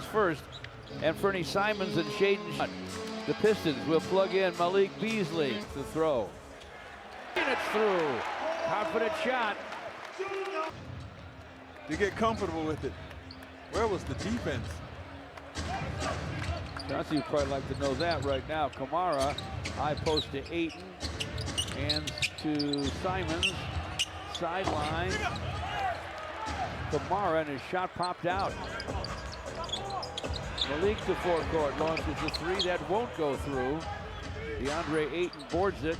First, and Fernie Simons and Shaden. The Pistons will plug in Malik Beasley to throw. And it's through. Confident shot. To get comfortable with it. Where was the defense? Johnson would probably like to know that right now. Kamara, high post to Ayton. Hands to Simons. Sideline. Kamara, and his shot popped out. Malik to forecourt, launches a three that won't go through. DeAndre Ayton boards it.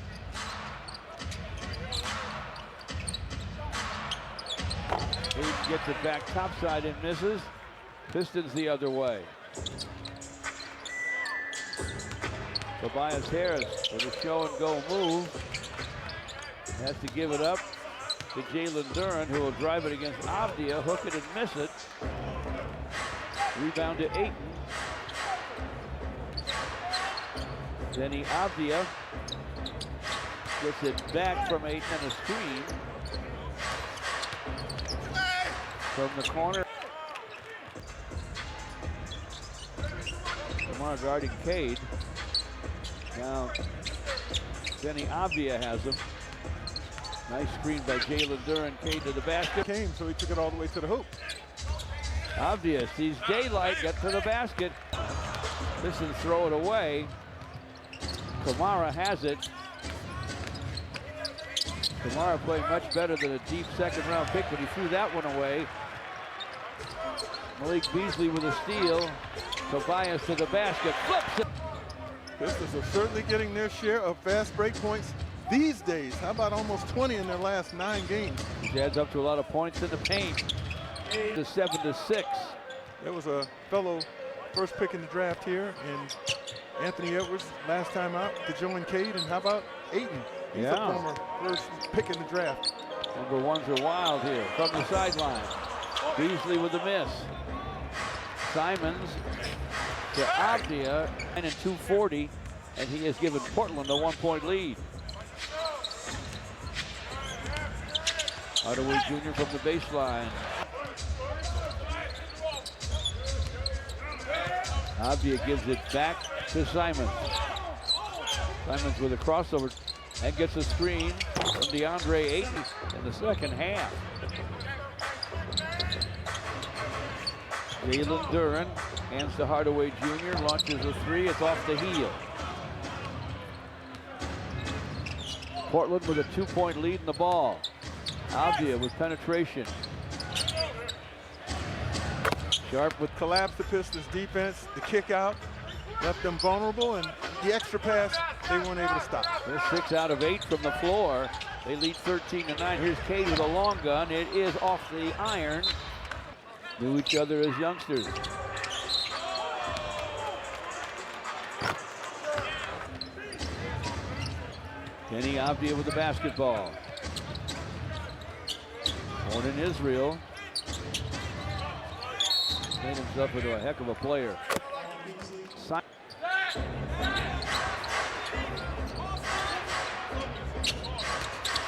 Ayton gets it back topside and misses. Pistons the other way. Tobias Harris with a show and go move. Has to give it up to Jalen Duren, who will drive it against Avdia, hook it and miss it. Rebound to Ayton. Denny Avdia gets it back from Ayton and a screen. From the corner. Kamara guarding Cade. Now Denny Avdia has him. Nice screen by Jalen Duren. Cade to the basket. Came, so he took it all the way to the hoop. Avdia sees daylight, get to the basket. Pistons throw it away. Kamara has it. Kamara played much better than a deep second-round pick, but he threw that one away. Malik Beasley with a steal. Tobias to the basket, flips it. Pistons are certainly getting their share of fast break points these days. How about almost 20 in their last 9 games? Which adds up to a lot of points in the paint. To 7-6. There was a fellow first pick in the draft here, and Anthony Edwards last time out to join Cade. And how about Ayton? He's a former first pick in the draft. Number ones are wild here from the sideline. Beasley with a miss. Simons to Avdia, and in 2:40, and he has given Portland a 1-point lead. Hardaway Jr. from the baseline. Avdia gives it back to Simons. Simons with a crossover and gets a screen from DeAndre Ayton in the second half. Jalen Duren hands to Hardaway Jr., launches a three, it's off the heel. Portland with a 2-point lead in the ball. Avdia with penetration. Sharp with collapsed the Pistons defense. The kick out left them vulnerable, and the extra pass they weren't able to stop. They're 6 out of 8 from the floor. They lead 13-9. Here's Cade with a long gun. It is off the iron. Knew each other as youngsters. Kenny Avdia with the basketball. Born in Israel. Made himself into a heck of a player.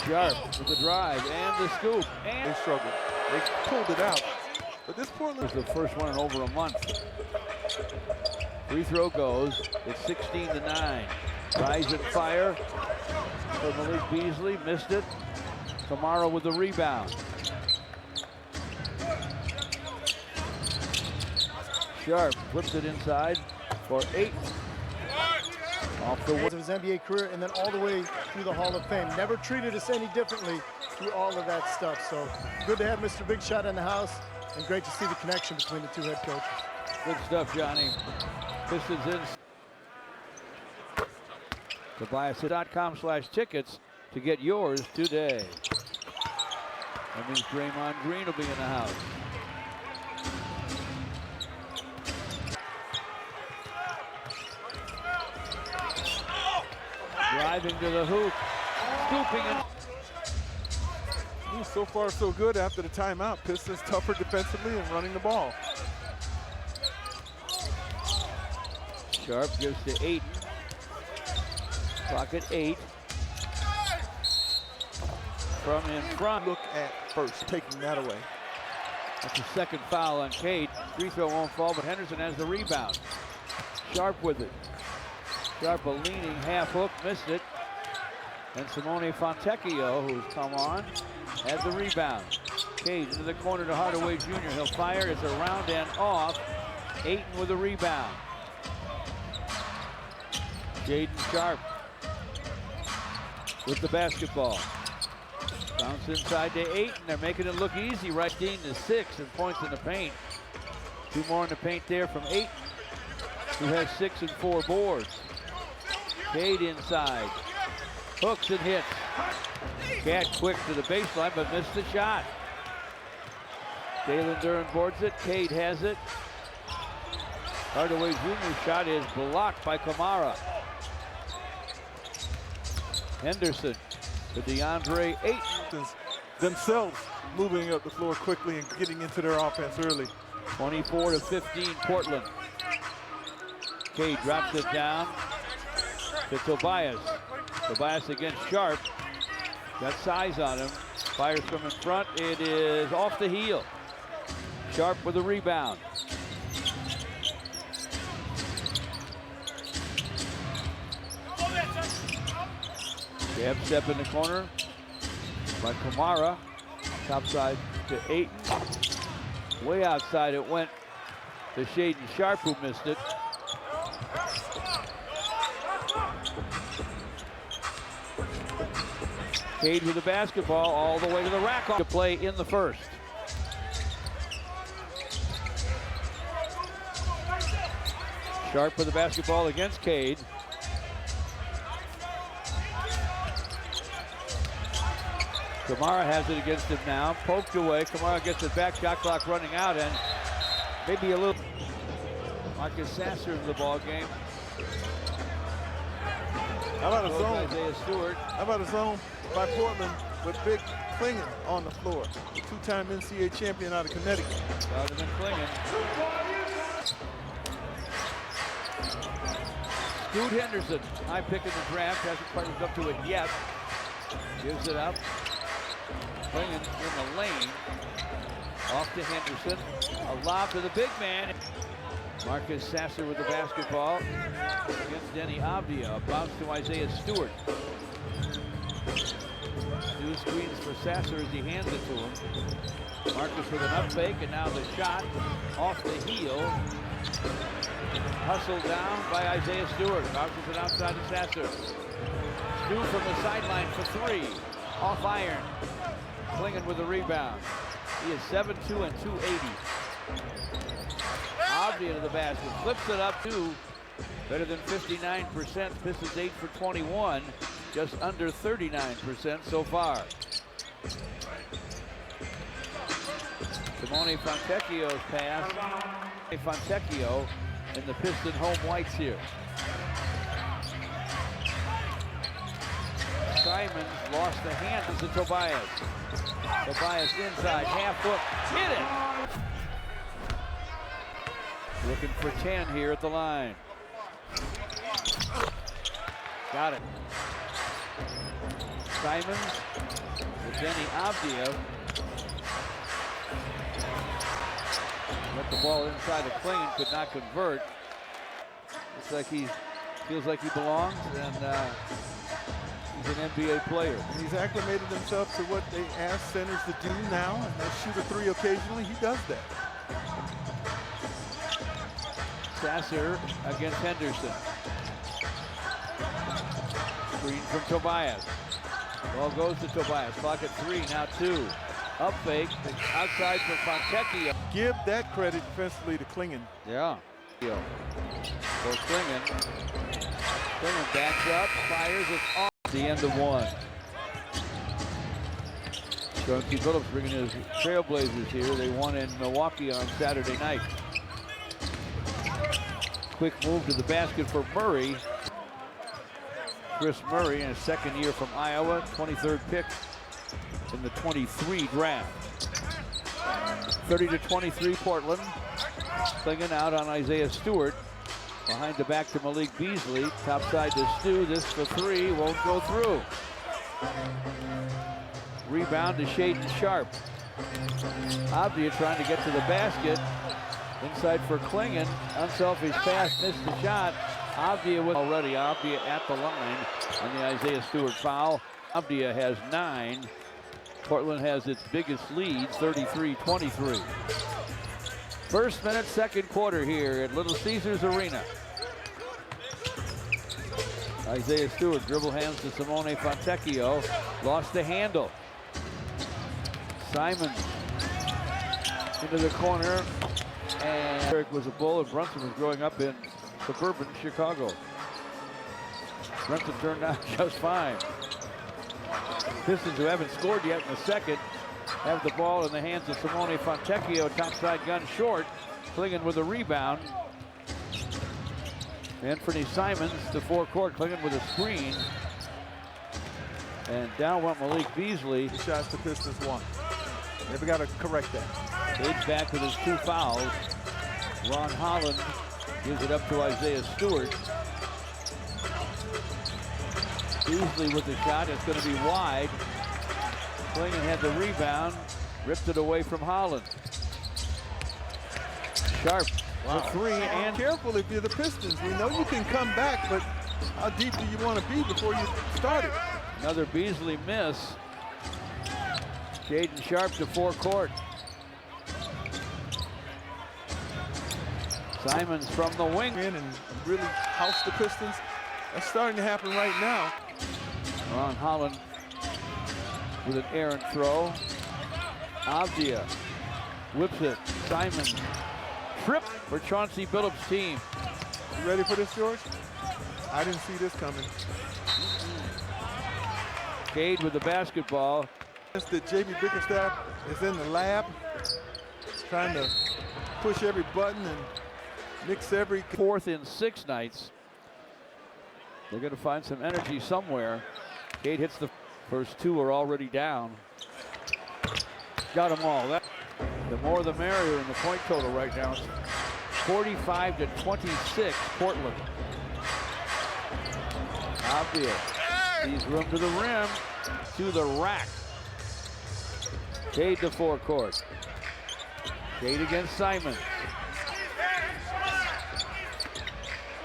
Sharp with the drive and the scoop. And they struggled. They pulled it out. But this Portland was the first one in over a month. Free throw goes. It's 16-9. Rise and fire for Malik Beasley. Missed it. Kamara with the rebound. Sharp flips it inside for Ayton. Off the of his NBA career, and then all the way through the Hall of Fame. Never treated us any differently through all of that stuff. So good to have Mr. Big Shot in the house, and great to see the connection between the two head coaches. Good stuff, Johnny. Pistons in. Tobias.com/tickets to get yours today. That means Draymond Green will be in the house. Driving to the hoop, scooping it. So far, so good after the timeout. Pistons tougher defensively and running the ball. Sharp gives to Ayton. Clock at 8. From in front. Look at first, taking that away. That's the second foul on Cade. Free throw won't fall, but Henderson has the rebound. Sharp with it. Sharp a leaning half hook, missed it. And Simone Fontecchio, who's come on, has the rebound. Cade into the corner to Hardaway Jr. He'll fire. It's around and off. Ayton with the rebound. Jaden Sharp with the basketball. Bounce inside to Ayton. They're making it look easy. Right 15-6 and points in the paint. 2 more in the paint there from Ayton, who has 6 and 4 boards. Cade inside. Hooks and hits. Cat quick to the baseline, but missed the shot. Jalen Duren boards it. Cade has it. Hardaway Jr.'s shot is blocked by Kamara. Henderson to DeAndre Ayton. Themselves moving up the floor quickly and getting into their offense early. 24-15 Portland. Cade drops it down to Tobias. Tobias against Sharp. Got size on him. Fires from in front. It is off the heel. Sharp with a rebound. Jab step in the corner by Kamara. Top side to Ayton. Way outside it went to Shaden Sharp, who missed it. Cade with the basketball all the way to the rack to play in the first. Sharp with the basketball against Cade. Kamara has it against him now. Poked away. Kamara gets it back. Shot clock running out, and maybe a little. Marcus Sasser in the ball game. How about a zone? Isaiah Stewart. How about a zone by Portland with Big Clingan on the floor? The 2-time NCAA champion out of Connecticut. Donovan Clingan. Scoot Henderson, high pick in the draft, hasn't quite lived up to it yet. Gives it up. Clingan in the lane. Off to Henderson. A lob to the big man. Marcus Sasser with the basketball against Denny Avdia. A bounce to Isaiah Stewart. Two screens for Sasser as he hands it to him. Marcus with an up fake, and now the shot off the heel. Hustled down by Isaiah Stewart. Bounces it outside to Sasser. Stu from the sideline for 3. Off iron. Clingan with the rebound. He is 7'2" and 280. Avdia to the basket. Flips it up to better than 59%. Pistons 8 for 21. Just under 39% so far. Simone Fontecchio's pass. Fontecchio in the Piston home whites here. Simons lost the hands to Tobias. Tobias inside, half hook, hit it! Looking for 10 here at the line. Got it. Simons with Denny Avdia. Got the ball inside the Clingan, could not convert. Looks like he feels like he belongs, and he's an NBA player. And he's acclimated himself to what they ask centers to do now, and they shoot a 3 occasionally. He does that. Sasser against Henderson. Screen from Tobias. Ball goes to Tobias. Clock at 3, now 2. Up fake, outside for Fontecchio. Give that credit defensively to Clingan. Yeah. For Clingan. Clingan backs up, fires it off. The end of 1. Chauncey Billups bringing his Trailblazers here. They won in Milwaukee on Saturday night. Quick move to the basket for Murray. Chris Murray in his second year from Iowa, 23rd pick in the 23 draft. 30-23 Portland. Clingan out on Isaiah Stewart. Behind the back to Malik Beasley. Top side to Stu. This for 3. Won't go through. Rebound to Shaden Sharp. Avdia trying to get to the basket. Inside for Klingon. Unselfish pass, missed the shot. Avdia with already. Avdia at the line on the Isaiah Stewart foul. Avdia has 9. Portland has its biggest lead, 33-23. First minute, second quarter here at Little Caesars Arena. Isaiah Stewart dribble hands to Simone Fontecchio. Lost the handle. Simons into the corner. And Eric was a Bull, and Brunson was growing up in suburban Chicago. Brunson turned out just fine. Pistons, who haven't scored yet in the second, have the ball in the hands of Simone Fontecchio. Topside gun short. Klingon with a rebound. Anthony Simons to forecourt. Klingon with a screen. And down went Malik Beasley. The shots the Pistons won. They've got to correct that. Cade back with his 2 fouls. Ron Holland gives it up to Isaiah Stewart. Beasley with the shot. It's going to be wide. Klingon had the rebound. Ripped it away from Holland. Sharp for 3. And careful if you're the Pistons. We know you can come back, but how deep do you want to be before you start it? another Beasley miss. Jaden Sharp to forecourt. Simons from the wing. In and really house the Pistons. That's starting to happen right now. Ron Holland with an errant throw. Avdia whips it. Simons. Trip for Chauncey Billups' team. You ready for this, George? I didn't see this coming. Cade with the basketball. That J.B. Bickerstaff is in the lab trying to push every button and mix every... Fourth in 6 nights. They're going to find some energy somewhere. Cade hits the first 2 are already down. Got them all. The more the merrier in the point total right now. It's 45-26 Portland. Avdia sees room to the rim, to the rack. Cade to forecourt. Cade against Simons.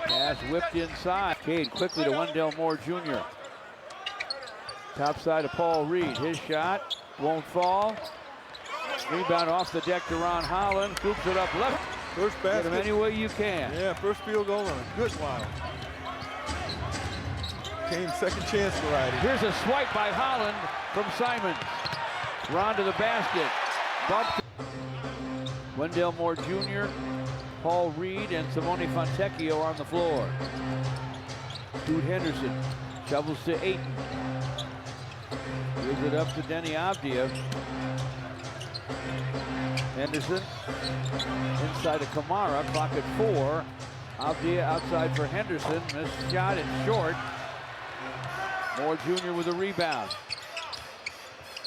Pass whipped inside. Cade quickly to Wendell Moore Jr. Top side of Paul Reed. His shot won't fall. Rebound off the deck to Ron Holland. Scoops it up left. First basket. Get him any way you can. Yeah, first field goal in a good while. Kane's second chance variety. Here's a swipe by Holland from Simons. Ron to the basket. Bumped. Wendell Moore Jr., Paul Reed, and Simone Fontecchio on the floor. Scoot Henderson shovels to Ayton. Gives it up to Denny Avdia. Henderson inside to Kamara. Clock at 4. Avdia outside for Henderson. Missed shot and short. Moore Jr. with a rebound.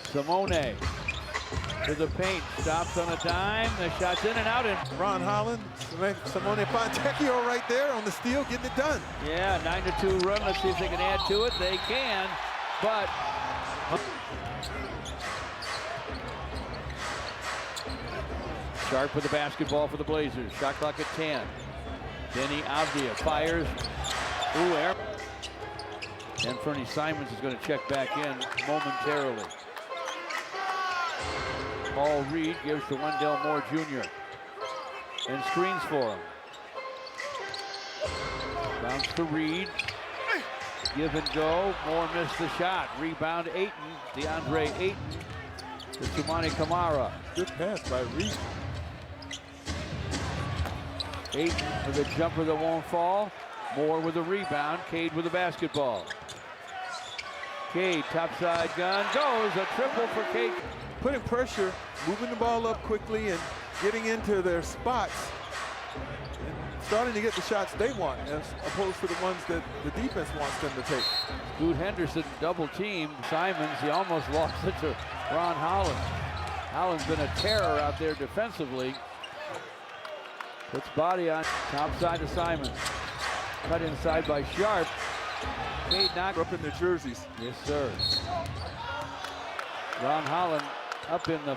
Simone to the paint. Stops on a dime. The shot's in and out. And Ron Holland, Simone Fontecchio right there on the steal, getting it done. yeah, 9-2 run. Let's see if they can add to it. They can, but Sharp with the basketball for the Blazers. Shot clock at 10. Denny Avdia fires. Ooh, air. And Fernie Simons is going to check back in momentarily. Paul Reed gives to Wendell Moore Jr. and screens for him. Bounce to Reed. Give and go. Moore missed the shot. Rebound Ayton. DeAndre Ayton to Toumani Camara. Good pass by Reed. Ayton with a jumper that won't fall. Moore with a rebound. Cade with the basketball. Cade, topside gun, goes. A triple for Cade. Putting pressure, moving the ball up quickly and getting into their spots. And starting to get the shots they want as opposed to the ones that the defense wants them to take. Scoot Henderson double team Simons. He almost lost it to Ron Holland. Holland's been a terror out there defensively. Puts body on top side to Simons. Cut inside by Sharp. Cade knocked up in their jerseys. Yes, sir. Ron Holland up in the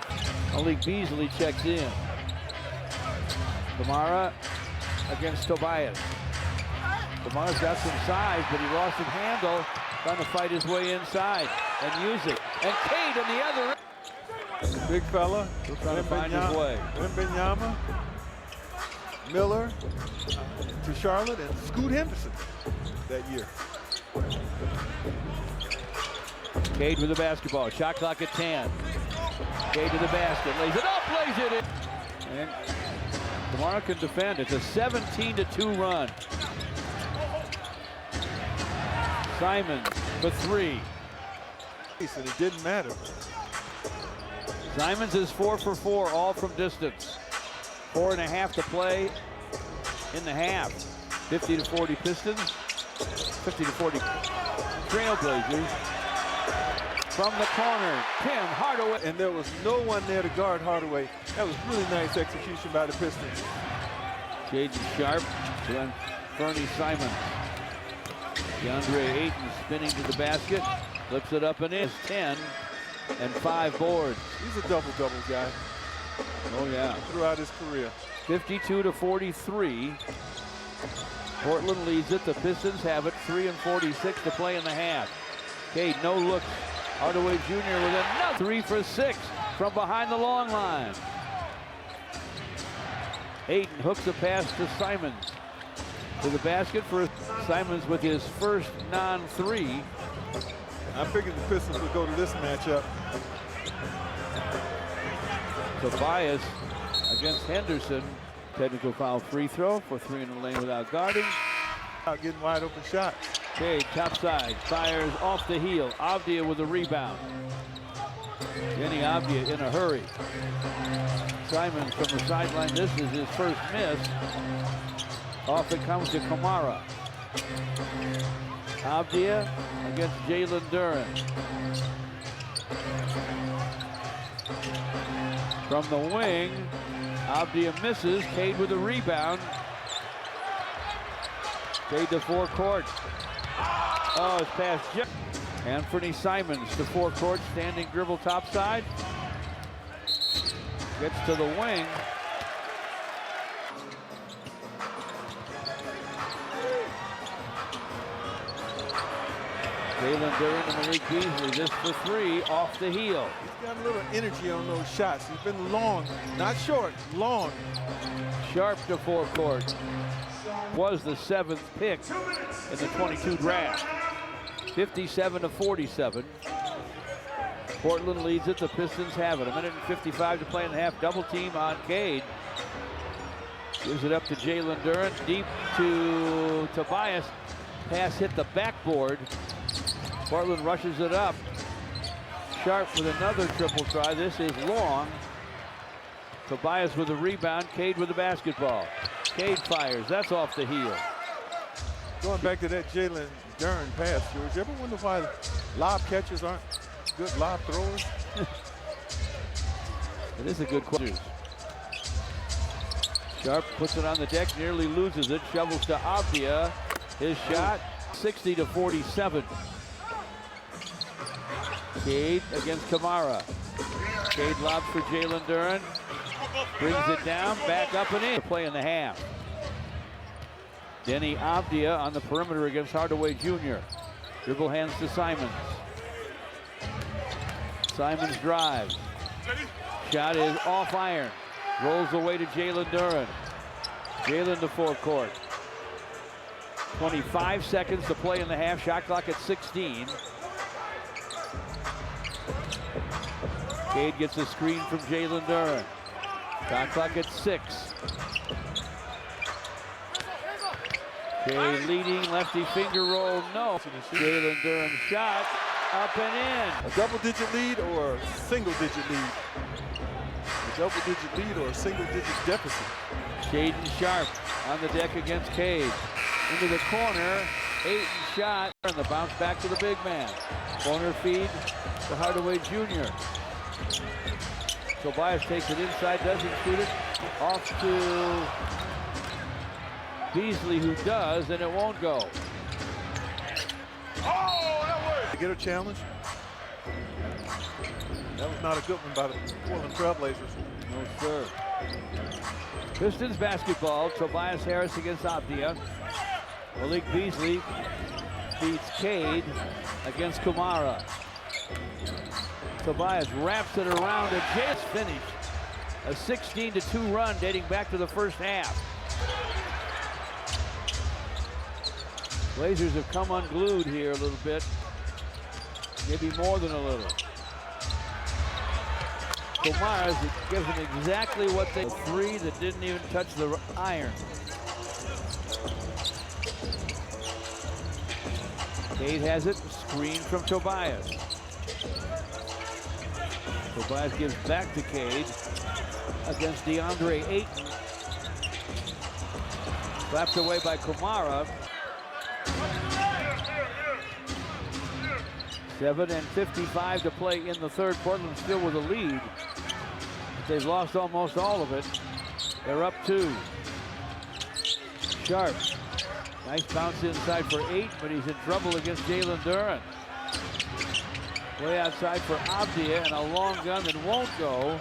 Malik Beasley checks in. Kamara against Tobias. Kamara's got some size, but he lost some handle, trying to fight his way inside and use it. And Cade on the other end. Big fella. Trying to find his way. Wembanyama, Miller to Charlotte, and Scoot Henderson that year. Cade with the basketball. Shot clock at 10. Cade to the basket. Lays it up, lays it in. And Kamara can defend. It's a 17-2 run. Simons for three. And it didn't matter. Simons is 4 for 4, all from distance. 4.5 to play in the half. 50-40 Pistons. 50-40 Trailblazers. From the corner, Tim Hardaway. And there was no one there to guard Hardaway. That was really nice execution by the Pistons. Jaden Sharp to then Fernie Simons. DeAndre Ayton spinning to the basket. Flips it up and in. 10 and 5 boards. He's a double-double guy. Oh, yeah. Throughout his career. 52-43. Portland leads it. The Pistons have it. 3:46 to play in the half. Cade, no look. Hardaway Jr. with another 3 for 6 from behind the long line. Ayton hooks a pass to Simons. To the basket for Simons with his first non-3. I figured the Pistons would go to this matchup. Tobias against Henderson. Technical foul free throw for 3 in the lane without guarding. Out getting wide open shots. Cade topside, fires off the heel. Avdia with a rebound. Jenny Avdia in a hurry. Simons from the sideline. This is his first miss. Off it comes to Kamara. Avdia against Jalen Duren. From the wing, Avdia misses. Cade with a rebound. Cade to forecourt. Oh, it's past Jeff. Anthony Simons to forecourt, standing dribble topside. Gets to the wing. Jalen Duren and Malik Beasley, this for 3, off the heel. He's got a little energy on those shots. He's been long, not short, long. Sharp to forecourt. Was the 7th pick in the 22 draft. 57-47. Portland leads it. The Pistons have it. 1:55 to play in the half. Double team on Cade. Gives it up to Jalen Duren. Deep to Tobias. Pass hit the backboard. Portland rushes it up. Sharp with another triple try. This is long. Tobias with a rebound. Cade with the basketball. Cade fires. That's off the heel. Going back to that Jalen Duren pass, George, you ever wonder why lob catchers aren't good lob throwers? It is a good question. Sharp puts it on the deck, nearly loses it. Shovels to Avdia. His shot, 60-47. Cade against Kamara. Cade lobs for Jalen Duren. Brings it down, back up and in. Play in the half. Denny Avdia on the perimeter against Hardaway Jr. Dribble hands to Simons. Simons drives. Shot is off iron. Rolls away to Jalen Duren. Jalen to forecourt. 25 seconds to play in the half. Shot clock at 16. Cade gets a screen from Jalen Duren. Shot clock at 6. Cade leading, lefty finger roll, no. Jalen Duren shot, up and in. A double-digit lead or a single-digit lead? A double-digit lead or a single-digit deficit? Jaden Sharp on the deck against Cade. Into the corner, Ayton shot, and the bounce back to the big man. Corner feed to Hardaway Jr. Tobias takes it inside, doesn't shoot it. Off to Beasley, who does, and it won't go. Oh, that worked. Get a challenge. That was not a good one by the Portland Trailblazers. No, sir. Pistons basketball. Tobias Harris against Avdia. Malik Beasley beats Cade against Kumara. Tobias wraps it around and just finished. A 16-2 run dating back to the first half. Blazers have come unglued here a little bit. Maybe more than a little. Kumara gives them exactly what they... Three that didn't even touch the iron. Cade has it, screen from Tobias. Tobias gives back to Cade against DeAndre Ayton. Slapped away by Kumara. 7:55 to play in the third. Portland still with a lead. But they've lost almost all of it. They're up 2. Sharp. Nice bounce inside for 8, but he's in trouble against Jalen Duren. Way outside for Avdia, and a long gun that won't go.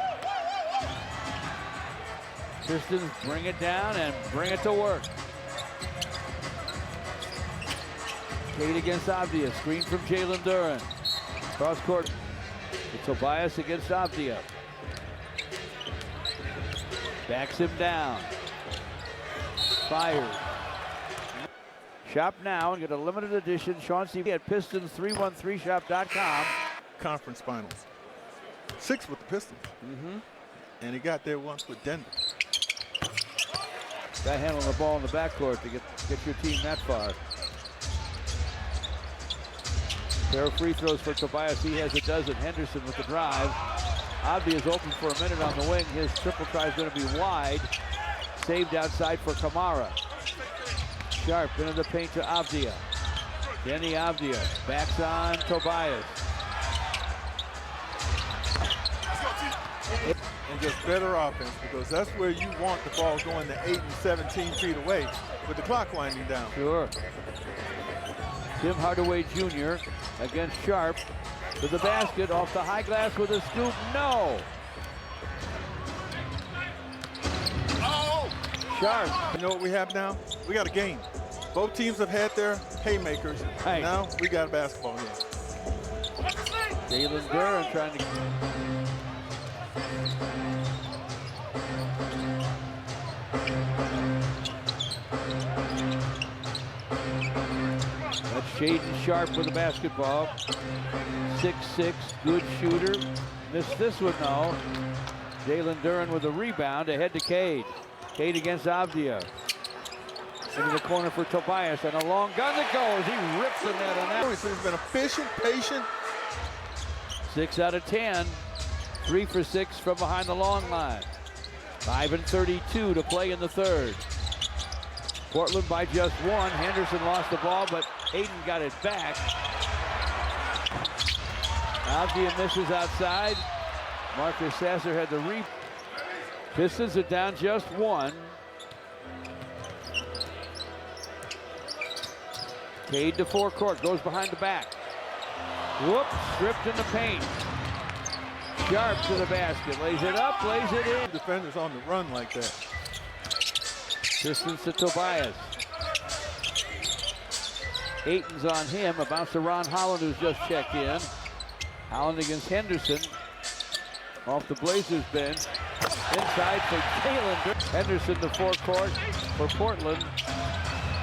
Pistons bring it down and bring it to work. Cade against Avdia, screen from Jalen Duren. Cross court to Tobias against Avdia. Backs him down. Fires. Shop now and get a limited edition Sean C. at Pistons313shop.com. Conference finals. 6 with the Pistons. And he got there once with Denver. Guy handling the ball in the backcourt to get your team that far. Pair of free throws for Tobias. He has a dozen. Henderson with the drive. Avdia is open for a minute on the wing. His triple try is going to be wide. Saved outside for Kamara. Sharp into the paint to Avdia. Denny Avdia backs on Tobias. And just better offense, because that's where you want the ball going to 8 and 17 feet away with the clock winding down. Sure. Tim Hardaway Jr. against Sharp to the basket, off the high glass with a scoop. No. Sharp. You know what we have now? We got a game. Both teams have had their haymakers. Hey. Now we got a basketball game. Jalen Duren trying to... That's Shaden Sharp with the basketball. 6'6", good shooter. Missed this one though. Jalen Duren with a rebound, ahead to Cade. Cade against Avdia. Into the corner for Tobias, and a long gun that goes. He rips the net on that. He's been efficient, patient. 6 out of 10. 3 for 6 from behind the long line. 5:32 to play in the third. Portland by just 1. Henderson lost the ball, but Ayton got it back. Avdia misses outside. Marcus Sasser had the re. Pistons are down just 1. Cade to forecourt, goes behind the back. Whoop, stripped in the paint. Sharp to the basket, lays it up, lays it in. Defenders on the run like that. Pistons to Tobias. Ayton's on him, a bounce to Ron Holland, who's just checked in. Holland against Henderson. Off the Blazers bench. Inside for Jalen. Henderson to forecourt for Portland.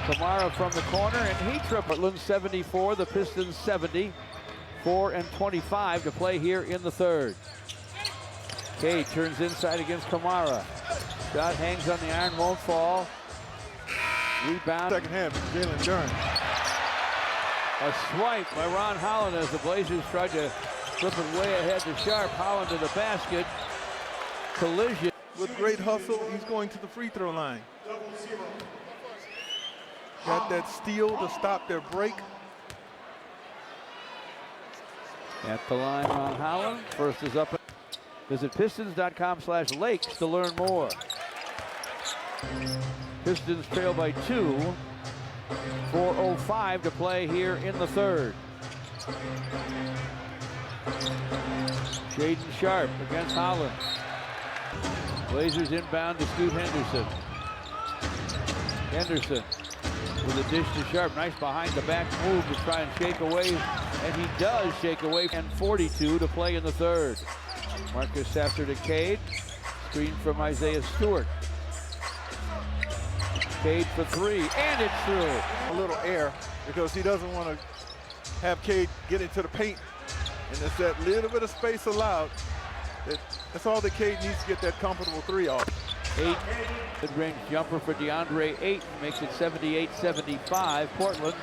Kamara from the corner, and he tripped. Portland 74, the Pistons 70. 4:25 to play here in the third. Cade turns inside against Kamara. Shot hangs on the iron, won't fall. Rebound. Second half, Jalen Duren. A swipe by Ron Holland as the Blazers tried to flip it way ahead to Sharp. Holland to the basket. Collision. With great hustle, he's going to the free throw line. Got that steal to stop their break. At the line, Ron Holland. First is up. Visit Pistons.com/Lakes to learn more. Pistons trail by 2. 4:05 to play here in the third. Shaden Sharp against Holland. Blazers inbound to Scoot Henderson. Henderson with a dish to Sharp. Nice behind the back move to try and shake away. And he does shake away. And 42 to play in the third. Marcus Sasser to Cade. Screen from Isaiah Stewart. Cade for three, and it's through. A little air because he doesn't want to have Cade get into the paint. And it's that little bit of space allowed. That's all that Cade needs to get that comfortable three off. Ayton, mid-range jumper for DeAndre Ayton, makes it 78-75. Portland.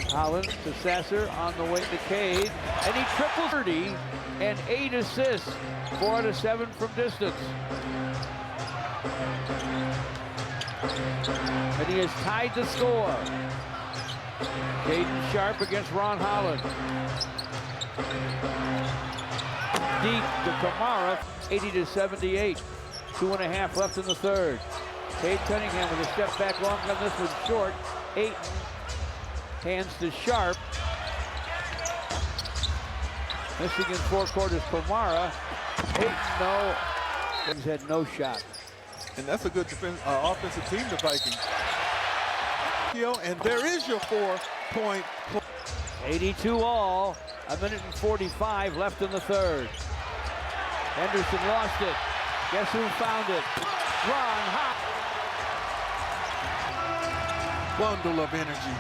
Holland to Sasser on the way to Cade, and he triples 30 and 8 assists, 4 out of 7 from distance. And he has tied the score. Shaden Sharp against Ron Holland. Deep to Kamara, 80-78. 2.5 left in the third. Cade Cunningham with a step back long on this one short. Ayton hands to Sharp. Missing in 4 quarters, Kamara. Ayton, no. He's had no shot. And that's a good offensive team, the Vikings. And there is your 4-point play. 82 all. 1:45 left in the third. Henderson lost it. Guess who found it? Ron Hop. Bundle of energy.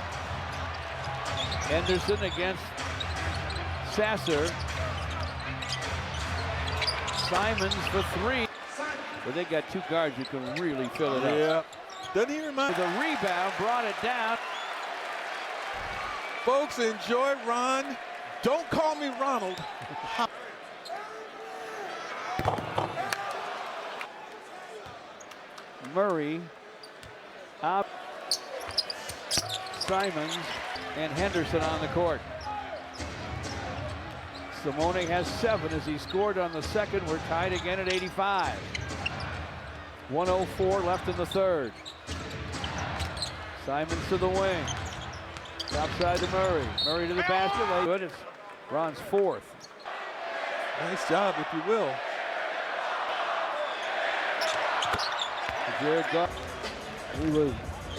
Henderson against Sasser. Simons for three. But they got 2 guards who can really fill it up. Yeah. Doesn't he remind The rebound brought it down. Folks, enjoy Ron. Don't call me Ronald. Murray, Simons, and Henderson on the court. Simone has 7 as he scored on the second. We're tied again at 85. 1:04 left in the third. Simons to the wing. Outside to Murray. Murray to the basket. Good. It's Ron's 4th. Nice job, if you will. Jared Goff, he was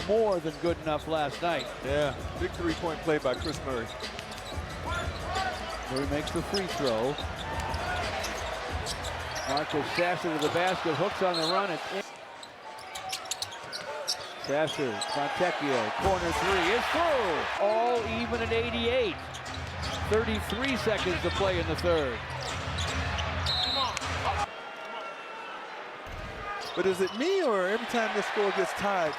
more than good enough last night. Yeah, big 3-point play by Chris Murray. Murray makes the free throw. Marcus Sasser with the basket, hooks on the run. It's in. Sasser, Fontecchio, corner 3 is through. All even at 88. 33 seconds to play in the third. But is it me, or every time this score gets tied,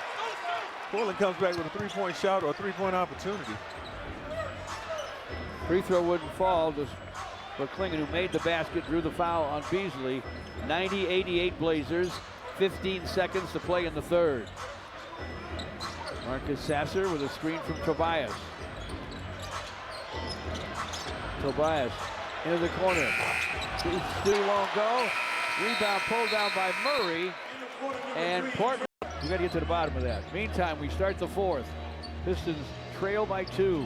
Portland comes back with a 3-point shot or a 3-point opportunity? Free throw wouldn't fall. Just for Klingon, who made the basket, drew the foul on Beasley. 90-88 Blazers. 15 seconds to play in the third. Marcus Sasser with a screen from Tobias. Tobias into the corner. Too long go. Rebound pulled down by Murray. And Portland, we got to get to the bottom of that. Meantime, we start the fourth. Pistons trail by 2.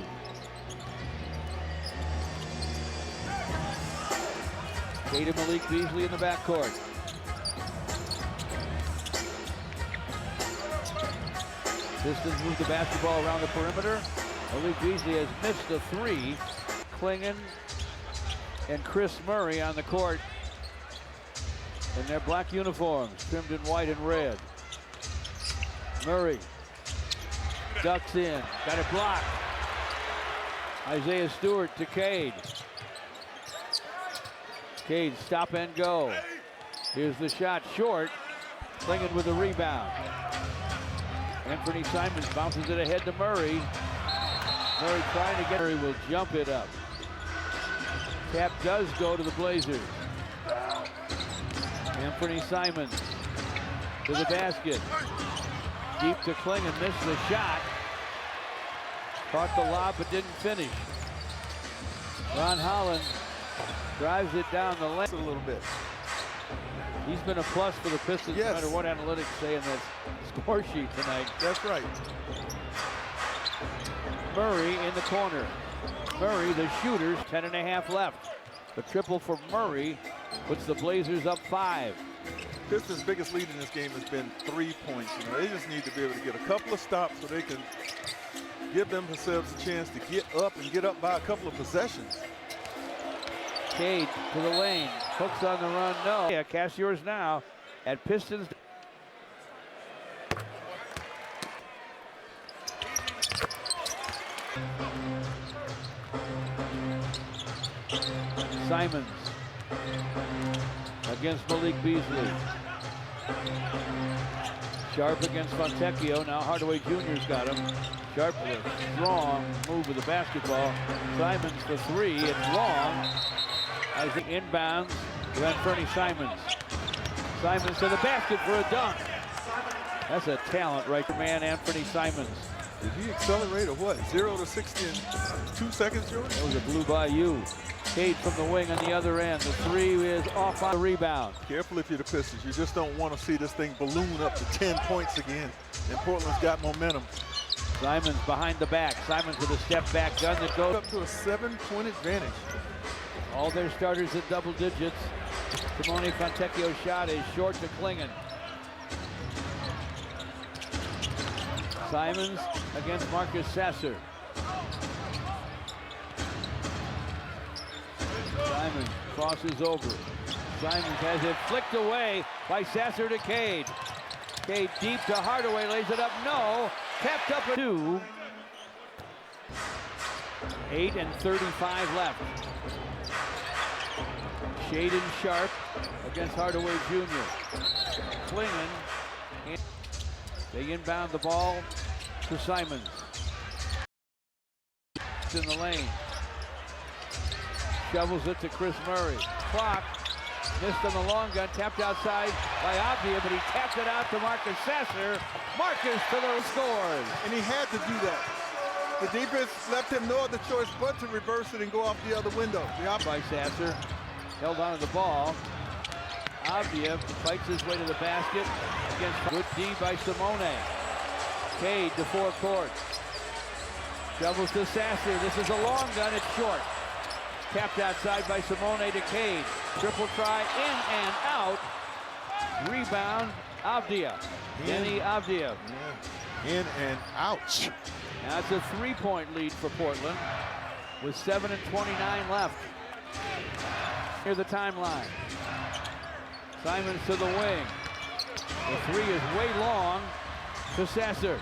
Cade and Malik Beasley in the backcourt. Pistons move the basketball around the perimeter. Malik Beasley has missed a 3. Klingon and Chris Murray on the court in their black uniforms, trimmed in white and red. Murray ducks in, got it blocked. Isaiah Stewart to Cade. Cade, stop and go. Here's the shot, short. Klingon with the rebound. Anthony Simons bounces it ahead to Murray. Murray trying to get, Murray will jump it up. Tap does go to the Blazers. Anthony Simons to the basket. Deep to Klingon, missed the shot. Caught the lob but didn't finish. Ron Holland drives it down the lane a little bit. He's been a plus for the Pistons, yes, no matter what analytics say in this score sheet tonight. That's right. Murray in the corner. Murray, the shooters, 10.5 left. The triple for Murray puts the Blazers up 5. Pistons' biggest lead in this game has been 3 points. You know, they just need to be able to get a couple of stops so they can give themselves a chance to get up and get up by a couple of possessions. Cade to the lane, hooks on the run, no. Yeah, cast yours now at Pistons. Simons against Malik Beasley. Sharp against Fontecchio. Now Hardaway Jr.'s got him. Sharp with a strong move with the basketball. Simons for 3. It's long. As he inbounds to Anthony Simons. Simons to the basket for a dunk. That's a talent right there, man, Anthony Simons. Did he accelerate or what? 0 to 60 in 2 seconds, Jordan? That was a blue by you. Cade from the wing on the other end. The 3 is off on the rebound. Careful if you're the Pistons. You just don't want to see this thing balloon up to 10 points again. And Portland's got momentum. Simons behind the back. Simons with a step back gun that goes up to a 7-point advantage. All their starters at double digits. Simone Fontecchio's shot is short to Klingon. Simons against Marcus Sasser. Simons crosses over. Simons has it flicked away by Sasser to Cade. Cade deep to Hardaway, lays it up, no. Tapped up at 2. 8:35 left. Shaden Sharp against Hardaway Jr. Klingon. They inbound the ball to Simons. In the lane. Shovels it to Chris Murray. Clock missed on the long gun, tapped outside by Avdia, but he tapped it out to Marcus Sasser. Marcus to the scores. And he had to do that. The defense left him no other choice but to reverse it and go off the other window. By Sasser. Held onto the ball. Avdia fights his way to the basket against good D by Simone. Cade to forecourt. Shovels to Sasser. This is a long gun. It's short. Tapped outside by Simone to Cade. Triple try in and out. Rebound Avdia. Denny Avdia. Yeah. In and out. Now it's a 3-point lead for Portland with 7:29 left. Near the timeline. Simons to the wing. The 3 is way long to Sasser.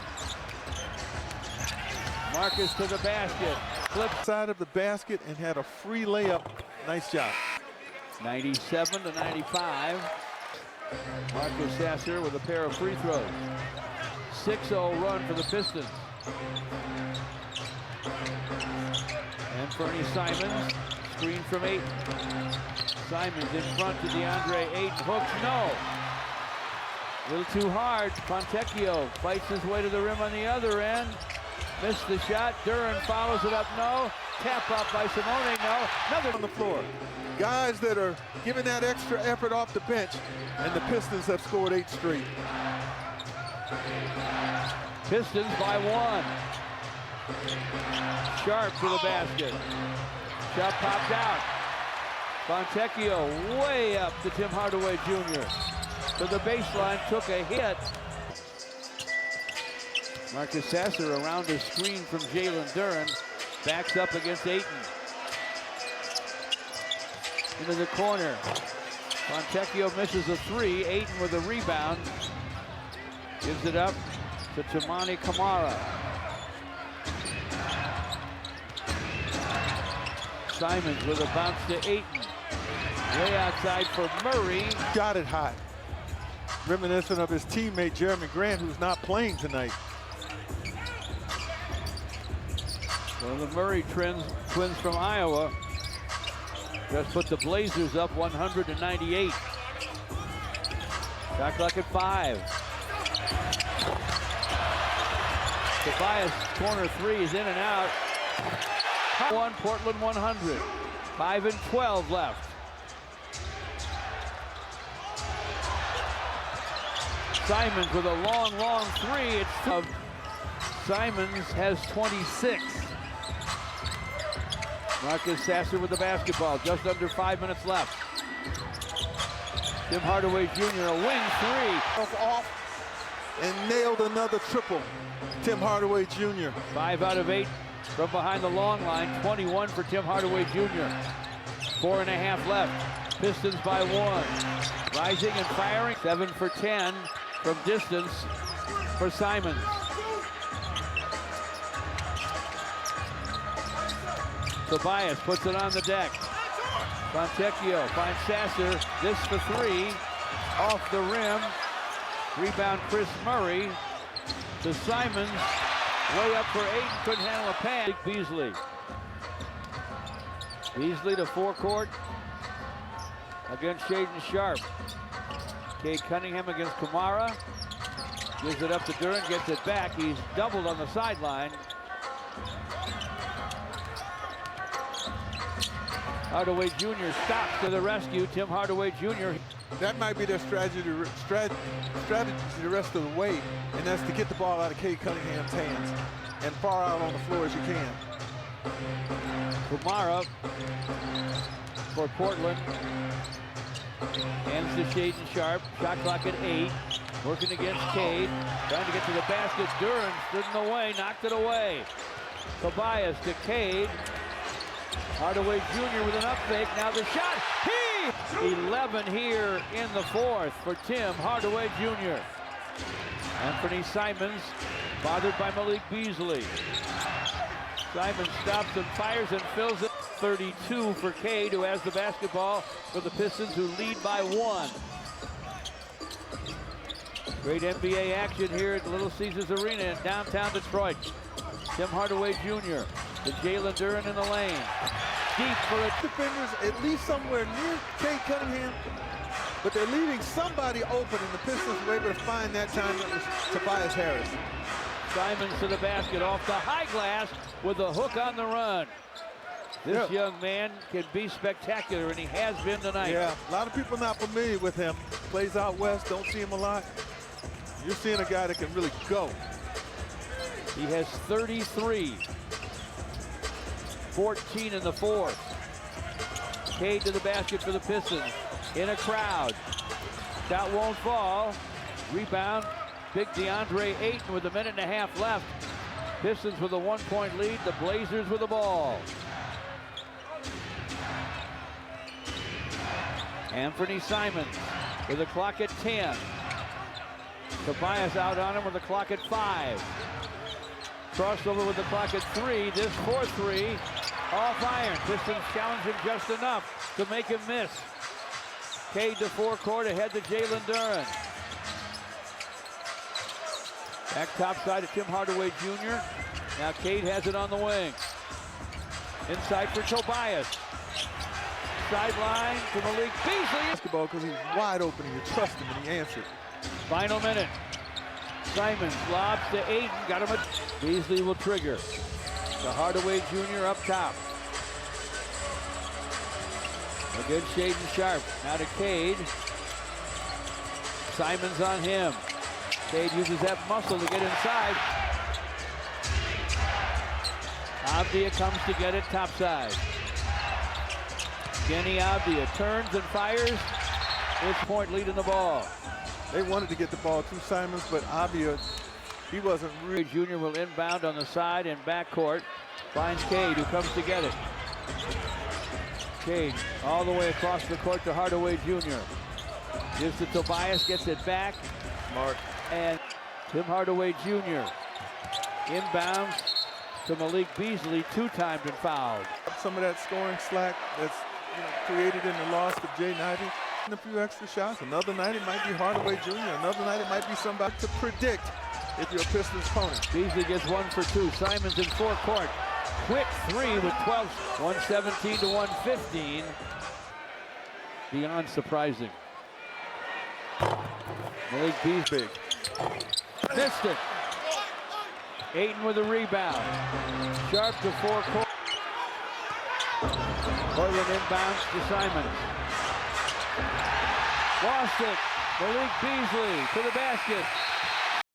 Marcus to the basket. Flip side of the basket and had a free layup. Nice job. 97-95. Marcus Sasser with a pair of free throws. 6-0 run for the Pistons. Anthony Simons, screen from Ayton. Simons in front to DeAndre Ayton. Hooks, no. A little too hard. Fontecchio fights his way to the rim on the other end. Missed the shot. Duran follows it up, no. Tap up by Simone, no. Another on the floor. Guys that are giving that extra effort off the bench, and the Pistons have scored 8 straight. Pistons by 1. Sharp to the basket. Shot popped out. Fontecchio way up to Tim Hardaway Jr. To the baseline, took a hit. Marcus Sasser around a screen from Jalen Duran. Backs up against Ayton. Into the corner. Fontecchio misses a 3. Ayton with a rebound. Gives it up to Toumani Camara. Simons with a bounce to Ayton. Way outside for Murray. Got it high. Reminiscent of his teammate Jeremy Grant, who's not playing tonight. Well, the Murray twins from Iowa just put the Blazers up 100-98. Shot clock at 5. Tobias corner 3 is in and out. 1 Portland 100. 5:12 left. Simons with a long 3. It's Simons has 26. Marcus Sasser with the basketball. Just under 5 minutes left. Tim Hardaway Jr. a wing three. Off and nailed another triple. Tim Hardaway Jr. 5 out of 8 from behind the long line. 21 for Tim Hardaway Jr. 4.5 left. Pistons by 1. Rising and firing. 7 for 10 from distance for Simons. Tobias puts it on the deck. Fontecchio finds Sasser. This for 3. Off the rim. Rebound Chris Murray to Simons. Way up for 8. Couldn't handle a pass. Beasley. Beasley to forecourt against Shaden Sharp. Cade Cunningham against Kamara. Gives it up to Duran. Gets it back. He's doubled on the sideline. Hardaway Jr. stops to the rescue. Tim Hardaway Jr. That might be their strategy the rest of the way, and that's to get the ball out of Cade Cunningham's hands and far out on the floor as you can. Kamara for Portland. Hands to Shaden Sharp. Shot clock at 8. Working against Cade. Trying to get to the basket. Duran stood in the way. Knocked it away. Tobias to Cade. Hardaway Jr. with an up fake. Now the shot. 11 here in the 4th for Tim Hardaway Jr. Anthony Simons bothered by Malik Beasley. Simons stops and fires and fills it. 32 for Cade, who has the basketball for the Pistons, who lead by 1. Great NBA action here at the Little Caesars Arena in downtown Detroit. Tim Hardaway Jr. to Jalen Duran in the lane. Deep for a defenders, at least somewhere near Cade Cunningham, but they're leaving somebody open, and the Pistons were able to find that time. It was Tobias Harris. Simons to the basket off the high glass with a hook on the run. This young man can be spectacular, and he has been tonight. Yeah, a lot of people not familiar with him. Plays out west, don't see him a lot. You're seeing a guy that can really go. He has 33. 14 in the 4th. Cade to the basket for the Pistons. In a crowd. Shot won't fall. Rebound. Big DeAndre Ayton with 1.5 minutes left. Pistons with a 1-point lead. The Blazers with the ball. Anthony Simons with the clock at 10. Tobias out on him with the clock at 5. Crossover with the clock at 3. This for 3. Off iron. Pistons challenge him just enough to make him miss. Cade to forecourt ahead to Jalen Duran. Back top side to Tim Hardaway Jr. Now Cade has it on the wing. Inside for Tobias. Sideline to Malik Beasley. Basketball because he's wide open and you trust him and he answered. Final minute. Simons lobs to Ayton. Got him at Beasley will trigger. To Hardaway Jr. up top. A good Shaden Sharp. Now to Cade. Simons on him. Cade uses that muscle to get inside. Avdia comes to get it topside. Kenny Avdia turns and fires. His point lead in the ball. They wanted to get the ball to Simons, but Avdia, he wasn't really. Jr. will inbound on the side and backcourt. Finds Cade, who comes to get it. Cade all the way across the court to Hardaway Jr. Gives to Tobias, gets it back. Smart. And Tim Hardaway Jr. inbounds to Malik Beasley, 2-timed and fouled. Some of that scoring slack that's created in the loss of Jay Knighty. And a few extra shots. Another night it might be Hardaway Jr. Another night it might be somebody to predict if you're a Pistons opponent. Beasley gets 1 for 2. Simons in forecourt. Quick 3 with 12. 117 to 115. Beyond surprising. Malik Beasley. Missed it. Ayton with a rebound. Sharp to forecourt. Portland inbounds to Simons. Lost it. Malik Beasley to the basket.